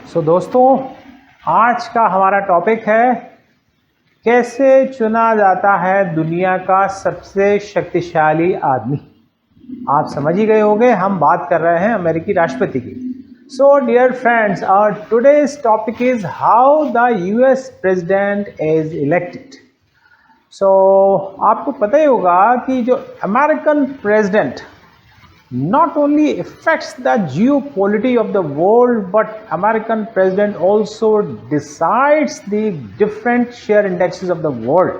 दोस्तों, आज का हमारा टॉपिक है कैसे चुना जाता है दुनिया का सबसे शक्तिशाली आदमी। आप समझ ही गए होंगे, हम बात कर रहे हैं अमेरिकी राष्ट्रपति की। So dear friends, our today's topic is how the US president is elected. आपको पता ही होगा कि जो American president not only affects the geopolitics of the world, but American president also decides the different share indexes of the world.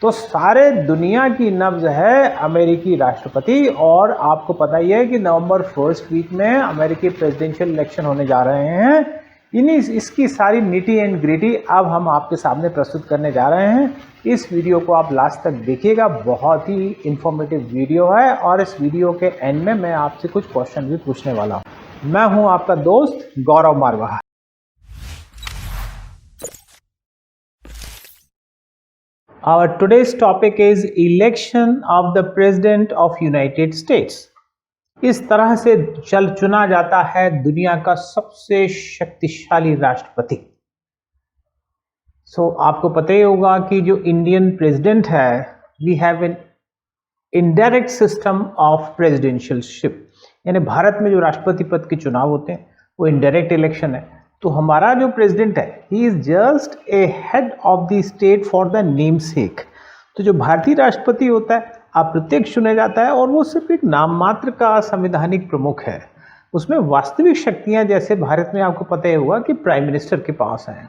तो सारे दुनिया की नब्ज है अमेरिकी राष्ट्रपति। और आपको पता ही है कि नवंबर फर्स्ट वीक में अमेरिकी प्रेसिडेंशियल इलेक्शन होने जा रहे हैं। इसकी सारी नीटी एंड ग्रिटी अब हम आपके सामने प्रस्तुत करने जा रहे हैं। इस वीडियो को आप लास्ट तक देखिएगा, बहुत ही इंफॉर्मेटिव वीडियो है। और इस वीडियो के एंड में मैं आपसे कुछ क्वेश्चन भी पूछने वाला हूं। मैं हूं आपका दोस्त गौरव Marwaha. Our today's topic is election of the President of United States. इस तरह से चुना जाता है दुनिया का सबसे शक्तिशाली राष्ट्रपति। आपको पता ही होगा कि जो इंडियन प्रेसिडेंट है, we have an indirect system of presidentialship, यानी भारत में जो राष्ट्रपति पद के चुनाव होते हैं वो इनडायरेक्ट इलेक्शन है। तो हमारा जो प्रेसिडेंट है, he is just a head of the state for the name सेक। तो जो भारतीय राष्ट्रपति होता है अप्रत्यक्ष चुना जाता है और वो सिर्फ एक नाम मात्र का संवैधानिक प्रमुख है। उसमें वास्तविक शक्तियां जैसे भारत में आपको पता ही होगा कि प्राइम मिनिस्टर के पास हैं।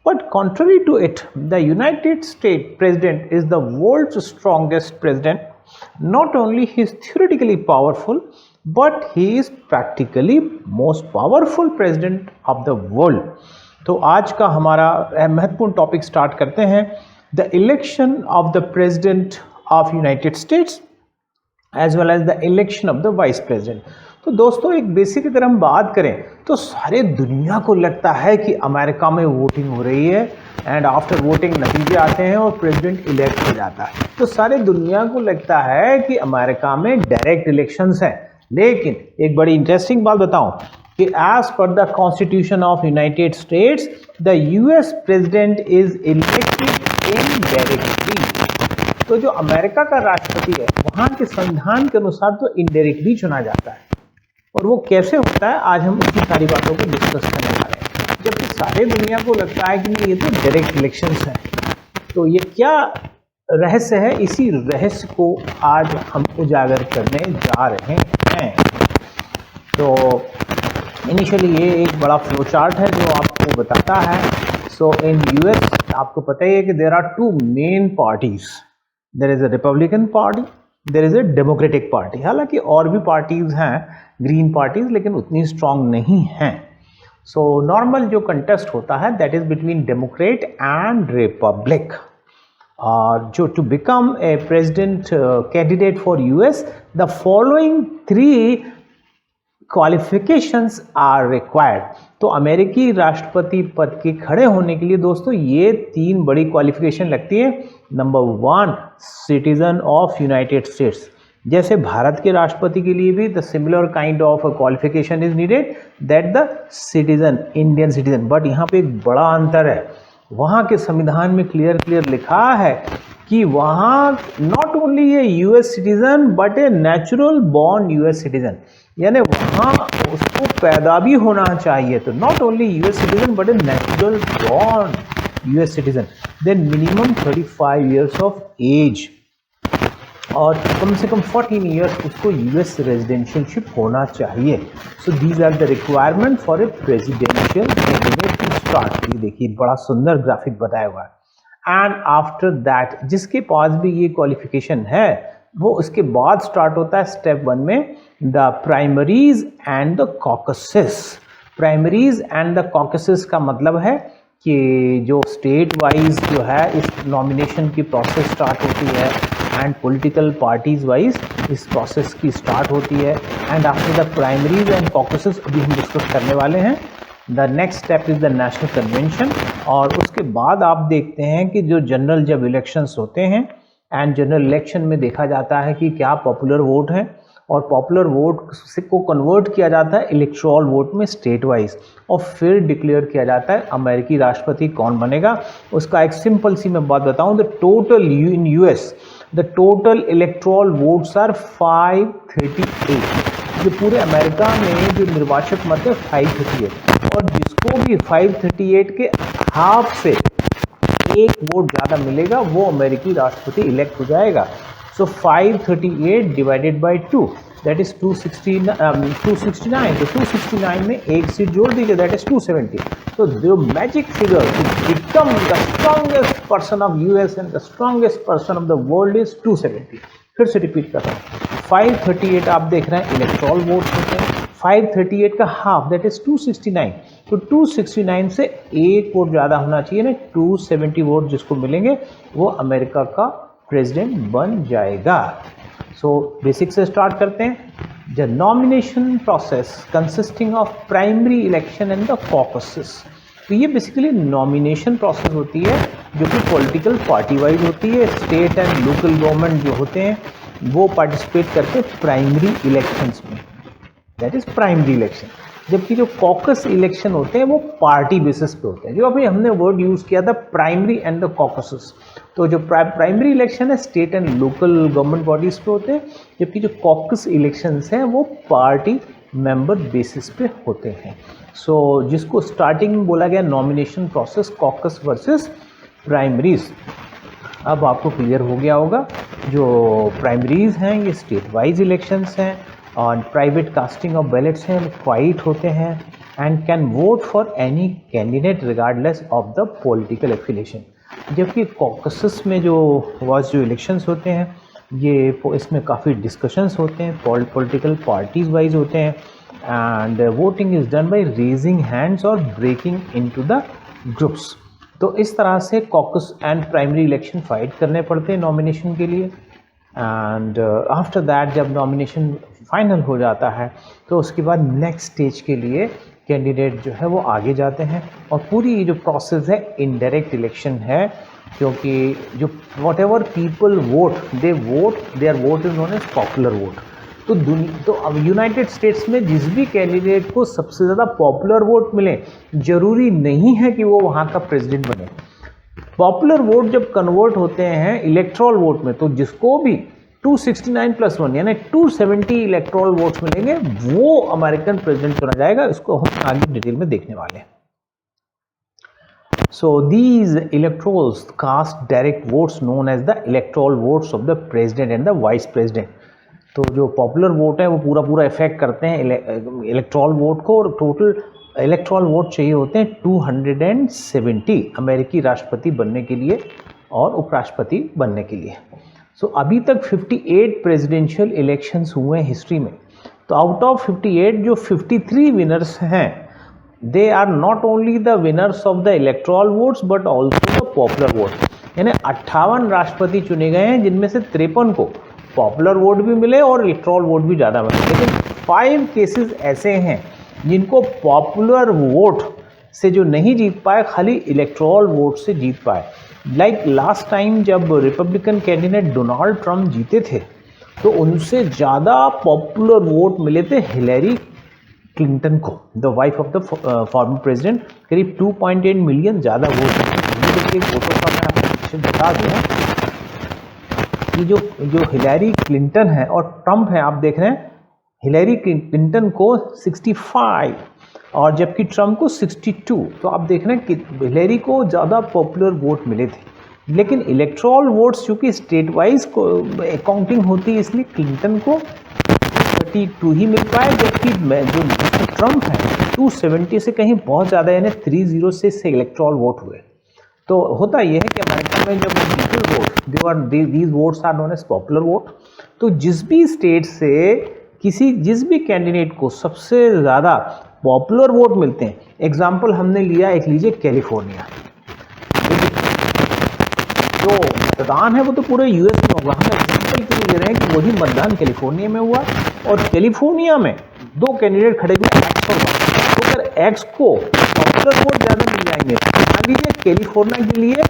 But contrary to it, the United State president is the world's strongest president. Not only he is theoretically powerful, but he is practically most powerful president of the world. तो आज का हमारा महत्वपूर्ण topic start करते हैं, the election of the president of United States as well as the election of the vice president। तो दोस्तों, एक बेसिक अगर हम बात करें तो सारे दुनिया को लगता है कि अमेरिका में वोटिंग हो रही है एंड आफ्टर वोटिंग नतीजे आते हैं और प्रेसिडेंट इलेक्ट हो जाता है। तो सारे दुनिया को लगता है कि अमेरिका में डायरेक्ट इलेक्शंस हैं। लेकिन एक बड़ी इंटरेस्टिंग बात बताऊं कि as per the constitution of United States, the US president is elected indirectly. तो जो अमेरिका का राष्ट्रपति है, वहां के संविधान के अनुसार तो इनडायरेक्टली चुना जाता है। और वो कैसे होता है, आज हम उसकी सारी बातों को डिस्कस करने जा रहे हैं। जबकि सारे दुनिया को लगता है कि नहीं, ये तो डायरेक्ट इलेक्शंस हैं। तो ये क्या रहस्य है, इसी रहस्य को आज हम उजागर करने जा रहे हैं। तो इनिशियली ये एक बड़ा फ्लो चार्ट है जो आपको बताता है। सो इन यूएस आपको पता ही है कि there are two main parties. There is a Republican party, there is a Democratic party. हालांकि और भी पार्टीज हैं, ग्रीन पार्टीज, लेकिन उतनी स्ट्रांग नहीं हैं। सो नॉर्मल जो कंटेस्ट होता है that is between Democrat and Republic. और जो to become a president candidate for US, the following 3 qualifications are required. तो अमेरिकी राष्ट्रपति पद के खड़े होने के लिए दोस्तों ये 3 बड़ी क्वालिफिकेशन लगती है। Number 1, citizen of United states. जैसे भारत के राष्ट्रपति के लिए भी the similar kind of qualification is needed, that the citizen, Indian citizen. But यहाँ पे एक बड़ा अंतर है, वहाँ के संविधान में क्लियर लिखा है कि वहाँ not only a US citizen but a natural born US citizen, यानी वहाँ उसको पैदा भी होना चाहिए। तो not only US citizen but a natural born US citizen, then minimum 35 years of age और कम से कम 14 ईयर्स उसको यूएस रेजिडेंशियलशिप होना चाहिए। So these are the requirement for a presidential candidate to start. ये देखिए बड़ा सुंदर ग्राफिक बताया हुआ है। एंड आफ्टर दैट, जिसके पास भी ये क्वालिफिकेशन है, वो उसके बाद स्टार्ट होता है स्टेप 1 में the primaries and the caucuses. Primaries and the caucuses का मतलब है कि जो स्टेट वाइज जो है इस नॉमिनेशन की प्रोसेस स्टार्ट होती है एंड पॉलिटिकल पार्टीज वाइज इस प्रोसेस की स्टार्ट होती है। And after the primaries and caucuses अभी हम डिस्कस करने वाले हैं। The next step is the national convention. और उसके बाद आप देखते हैं कि जो जनरल जब इलेक्शंस होते हैं एंड जनरल इलेक्शन में देखा जाता है कि क्या पॉपुलर वोट है और पॉपुलर वोट से को कन्वर्ट किया जाता है इलेक्टोरल वोट में स्टेट वाइज, और फिर डिक्लेयर किया जाता है अमेरिकी राष्ट्रपति कौन बनेगा। उसका एक सिंपल सी मैं बात बताऊं, the total in US the total electoral votes are 538। जो पूरे अमेरिका में जो निर्वाचक मत है 538, और जिसको भी 538 के हाफ से एक वोट ज़्यादा मिलेगा वो अमेरिकी राष्ट्रपति इलेक्ट हो जाएगा। सो 538 डिवाइडेड बाई 2 दैट इज 269। तो 269 में एक सीट जोड़ दीजिए, दैट इज 270। तो the magic figure to become the strongest person of US and the strongest person of the world is 270। फिर से रिपीट कर रहा हूँ, 538 आप देख रहे हैं इलेक्टोरल वोट होते हैं, 538 का हाफ दैट इज 269। तो 269 से एक वोट ज़्यादा होना चाहिए ना, 270 वोट जिसको मिलेंगे वो अमेरिका का प्रेसिडेंट बन जाएगा। सो बेसिक से स्टार्ट करते हैं। The nomination process consisting of primary election and the caucuses. तो ये बेसिकली नॉमिनेशन प्रोसेस होती है जो कि पॉलिटिकल पार्टी वाइज होती है। स्टेट एंड लोकल गवर्नमेंट जो होते हैं वो पार्टिसिपेट करते हैं प्राइमरी इलेक्शंस में, दैट इज प्राइमरी इलेक्शन। जबकि जो कॉकस इलेक्शन होते हैं वो पार्टी बेसिस पे होते हैं। जो अभी हमने वर्ड यूज़ किया था प्राइमरी एंड द कॉकसेस, तो जो प्राइमरी इलेक्शन है state and local government bodies पे होते हैं, जबकि जो कॉकस इलेक्शंस हैं वो पार्टी मेंबर बेसिस पे होते हैं। सो जिसको स्टार्टिंग में बोला गया nomination process caucus versus primaries. अब आपको क्लियर हो गया होगा, जो प्राइमरीज हैं ये स्टेट वाइज इलेक्शंस हैं और प्राइवेट कास्टिंग ऑफ बैलेट्स हैं, क्वाइट होते हैं and can vote for any candidate regardless of the political affiliation. जबकि कॉकसेस में जो इलेक्शंस होते हैं ये इसमें काफ़ी डिस्कशंस होते हैं, पॉलिटिकल पार्टीज वाइज होते हैं and voting is done by raising hands और ब्रेकिंग इनटू द ग्रुप्स। तो इस तरह से caucus and primary election fight करने पड़ते हैं नॉमिनेशन के लिए। एंड आफ्टर दैट जब नॉमिनेशन फाइनल हो जाता है तो उसके बाद नेक्स्ट स्टेज के लिए कैंडिडेट जो है वो आगे जाते हैं, और पूरी जो प्रोसेस है इनडायरेक्ट इलेक्शन है, क्योंकि जो whatever people vote there vote is known as popular vote. तो अब यूनाइटेड स्टेट्स में जिस भी कैंडिडेट को सबसे ज़्यादा पॉपुलर वोट मिले जरूरी नहीं है कि वो वहाँ का प्रेसिडेंट बने। पॉपुलर वोट जब कन्वर्ट होते हैं इलेक्ट्रल वोट में, तो जिसको भी 269 + 1 यानी 270 इलेक्ट्रल वोट्स मिलेंगे वो अमेरिकन प्रेसिडेंट चुना जाएगा। इसको हम आगे डिटेल में देखने वाले हैं। So these electors cast direct votes known as the electoral votes of the president and the vice president। तो जो पॉपुलर वोट है वो पूरा इफेक्ट करते हैं इलेक्ट्रल वोट को, और टोटल इलेक्ट्रल वोट चाहिए होते हैं 270 अमेरिकी राष्ट्रपति बनने के लिए और उपराष्ट्रपति बनने के लिए। सो अभी तक 58 प्रेसिडेंशियल इलेक्शंस हुए हैं हिस्ट्री में। तो आउट ऑफ 58 जो 53 विनर्स हैं they are not only the winners of the electoral votes but also the popular vote. यानी 58 राष्ट्रपति चुने गए हैं जिनमें से 53 को पॉपुलर वोट भी मिले और इलेक्ट्रल वोट भी ज़्यादा मिले। लेकिन 5 केसेस ऐसे हैं जिनको पॉपुलर वोट से जो नहीं जीत पाए, खाली इलेक्ट्रल वोट से जीत पाए। लाइक लास्ट टाइम जब रिपब्लिकन कैंडिडेट डोनाल्ड ट्रंप जीते थे तो उनसे ज़्यादा पॉपुलर वोट मिले थे हिलेरी क्लिंटन को, the wife of the former president. करीब 2.8 मिलियन ज़्यादा वोट देखिए। फोटो का मैं आपको बता दूँ कि जो हिलेरी क्लिंटन है और ट्रंप है, आप देख रहे हैं हिलेरी क्लिंटन को 65 और जबकि ट्रंप को 62। तो आप देख रहे हैं कि हिलेरी को ज़्यादा पॉपुलर वोट मिले थे। लेकिन इलेक्ट्रल वोट्स चूँकि स्टेट वाइज काउंटिंग होती है इसलिए क्लिंटन को 32 ही मिल पाए, जबकि जो ट्रंप है 270 से कहीं बहुत ज़्यादा यानी 30 से इलेक्ट्रल वोट हुए। तो होता यह है कि अमेरिका में जब people vote these votes are known as popular vote. तो जिस भी स्टेट से जिस भी कैंडिडेट को सबसे ज़्यादा पॉपुलर वोट मिलते हैं, एग्जाम्पल हमने लिया, एक लीजिए कैलिफोर्निया। जो मतदान है वो तो पूरे यूएस में होगा, हम एग्जाम्पल के लिए ले रहे हैं कि वही मतदान कैलिफोर्निया में हुआ और कैलिफोर्निया में 2 कैंडिडेट खड़े हुए एक्स और वाई। तो अगर एक्स को पॉपुलर वोट ज़्यादा मिल जाएंगे, मान लीजिए कैलिफोर्निया के लिए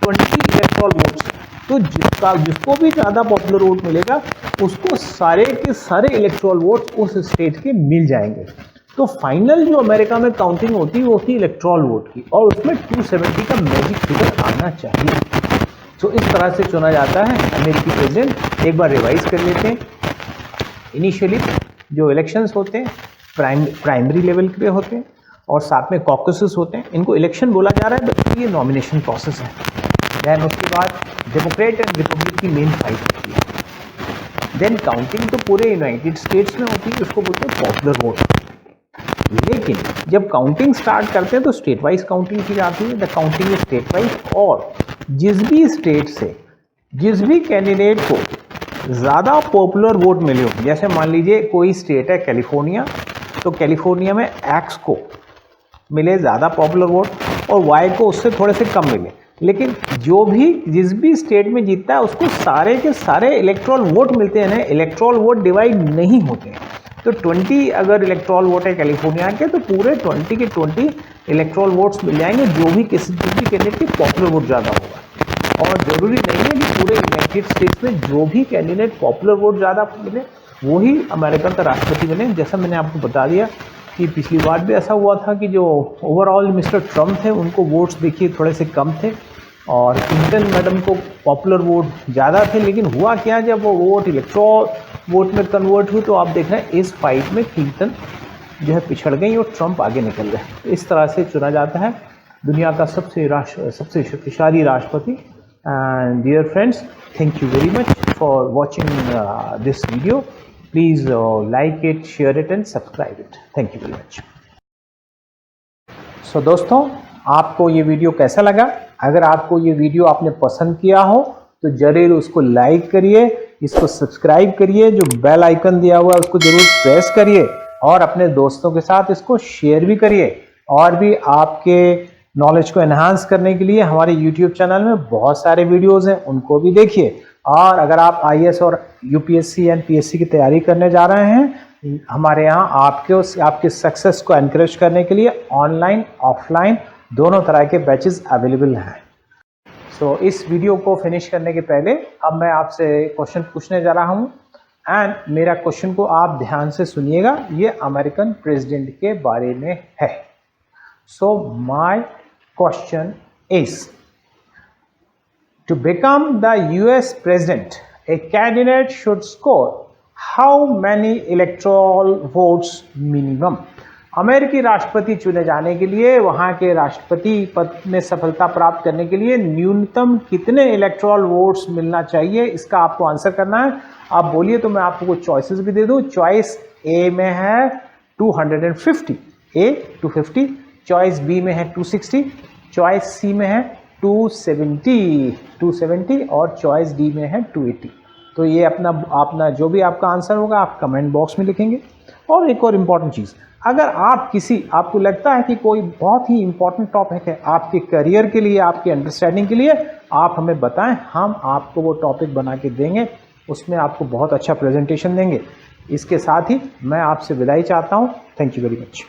20 इलेक्ट्रल वोट्स तो जिसको भी ज़्यादा पॉपुलर वोट मिलेगा उसको सारे के सारे इलेक्टोरल वोट उस स्टेट के मिल जाएंगे। तो फाइनल जो अमेरिका में काउंटिंग होती है वो होती है इलेक्टोरल वोट की, और उसमें 270 का मैजिक फिगर आना चाहिए। तो इस तरह से चुना जाता है अमेरिकी प्रेसिडेंट। एक बार रिवाइज कर लेते हैं। इनिशियली जो इलेक्शंस होते हैं प्राइमरी लेवल पे होते हैं और साथ में कॉकसेस होते हैं। इनको इलेक्शन बोला जा रहा है बट ये नॉमिनेशन प्रोसेस है। देन उसके बाद डेमोक्रेट एंड रिपब्लिक की मेन फाइट होती है। देन काउंटिंग तो पूरे यूनाइटेड स्टेट्स में होती है, उसको बोलते हैं पॉपुलर वोट। लेकिन जब काउंटिंग स्टार्ट करते हैं तो स्टेट वाइज काउंटिंग की जाती है। The counting is state wise, और जिस भी स्टेट से जिस भी कैंडिडेट को ज़्यादा पॉपुलर वोट मिले हो, जैसे मान लीजिए कोई स्टेट है कैलिफोर्निया, तो कैलिफोर्निया में एक्स को मिले ज़्यादा पॉपुलर वोट और वाई को उससे थोड़े से कम मिले, लेकिन जिस भी स्टेट में जीतता है उसको सारे के सारे इलेक्ट्रॉल वोट मिलते हैं ना, इलेक्ट्रॉल वोट डिवाइड नहीं होते हैं। तो 20 अगर इलेक्ट्रॉल वोट है कैलिफोर्निया के तो पूरे 20 के 20 इलेक्ट्रॉल वोट्स मिल जाएंगे जो भी कैंडिडेट की पॉपुलर वोट ज़्यादा होगा। और ज़रूरी नहीं है कि पूरे यूनाइटेड स्टेट्स में जो भी कैंडिडेट पॉपुलर वोट ज़्यादा मिले वही अमेरिका का राष्ट्रपति बने। जैसा मैंने आपको बता दिया कि पिछली बार भी ऐसा हुआ था कि जो ओवरऑल मिस्टर ट्रम्प थे उनको वोट्स देखिए थोड़े से कम थे और क्लिंटन मैडम को पॉपुलर वोट ज़्यादा थे। लेकिन हुआ क्या, जब वो वोट इलेक्ट्रॉल वोट में कन्वर्ट हुई तो आप देख रहे हैं इस फाइट में क्लिंटन जो है पिछड़ गई और ट्रम्प आगे निकल गए। तो इस तरह से चुना जाता है दुनिया का सबसे शक्तिशाली राष्ट्रपति। And dear friends, thank you very much for watching this video. Please like it, share it and subscribe it. Thank you very much. So दोस्तों, आपको ये वीडियो कैसा लगा? अगर आपको ये वीडियो आपने पसंद किया हो तो जरूर उसको लाइक करिए, इसको सब्सक्राइब करिए, जो बेल आइकन दिया हुआ है उसको जरूर प्रेस करिए और अपने दोस्तों के साथ इसको शेयर भी करिए। और भी आपके नॉलेज को एनहांस करने के लिए हमारे YouTube चैनल में बहुत सारे वीडियोस हैं, उनको भी देखिए। और अगर आप IAS और UPSC एंड PSC की तैयारी करने जा रहे हैं, हमारे यहाँ आपके सक्सेस को एनकरेज करने के लिए ऑनलाइन ऑफलाइन दोनों तरह के बैचेस अवेलेबल हैं। सो इस वीडियो को फिनिश करने के पहले अब मैं आपसे क्वेश्चन पूछने जा रहा हूँ एंड मेरा क्वेश्चन को आप ध्यान से सुनिएगा। ये अमेरिकन प्रेसिडेंट के बारे में है। So my question is, to become the US president, a candidate should score how many electoral votes minimum? अमेरिकी राष्ट्रपति चुने जाने के लिए, वहां के राष्ट्रपति पद में सफलता प्राप्त करने के लिए न्यूनतम कितने इलेक्टोरल वोट्स मिलना चाहिए, इसका आपको आंसर करना है। आप बोलिए तो मैं आपको कुछ चॉइसेस भी दे दूं। चॉइस ए में है 250, ए 250, चॉइस बी में है 260, चॉइस सी में है 270 और चॉइस डी में है 280। तो ये अपना जो भी आपका आंसर होगा आप कमेंट बॉक्स में लिखेंगे। और एक और इम्पॉर्टेंट चीज़, अगर आपको लगता है कि कोई बहुत ही इम्पॉर्टेंट टॉपिक है आपके करियर के लिए, आपके अंडरस्टैंडिंग के लिए, आप हमें बताएं, हम आपको वो टॉपिक बना के देंगे, उसमें आपको बहुत अच्छा प्रेजेंटेशन देंगे। इसके साथ ही मैं आपसे विदाई चाहता हूँ। Thank you very much.